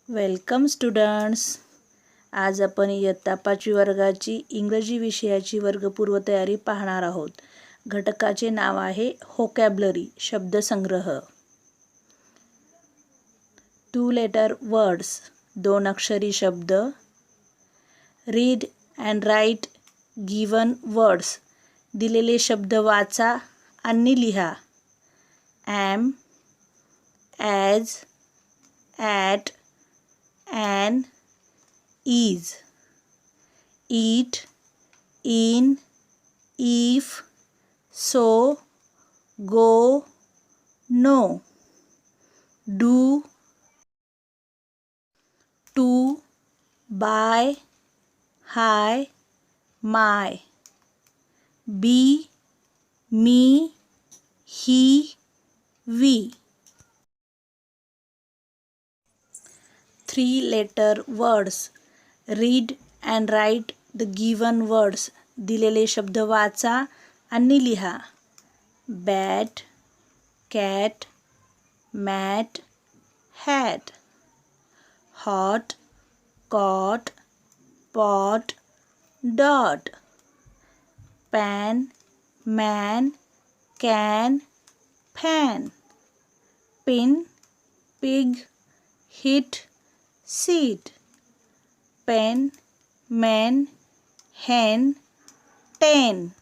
Welcome students. आज आपण इयत्ता 5वी वर्गाची इंग्रजी विषयाची वर्गपूर्व तयारी पाहणार आहोत. घटकाचे नाव आहे व्होकॅब्युलरी, शब्दसंग्रह. 2 letter words, 2 अक्षरी शब्द. Read and write given words, दिलेले शब्द वाचा आणि लिहा. Am, as, at, an, is. Eat, in, if, so, go, no. Do, to, buy, hi, my. Be, me, he, we. 3 letter words. Read and write the given words. दिलेले शब्द वाचा आणि लिहा. Bat, cat, mat, hat. Hot, cot, pot, dot. Pan, man, can, pan. Pin, pig, hit, seat. Pen, man, hen, ten.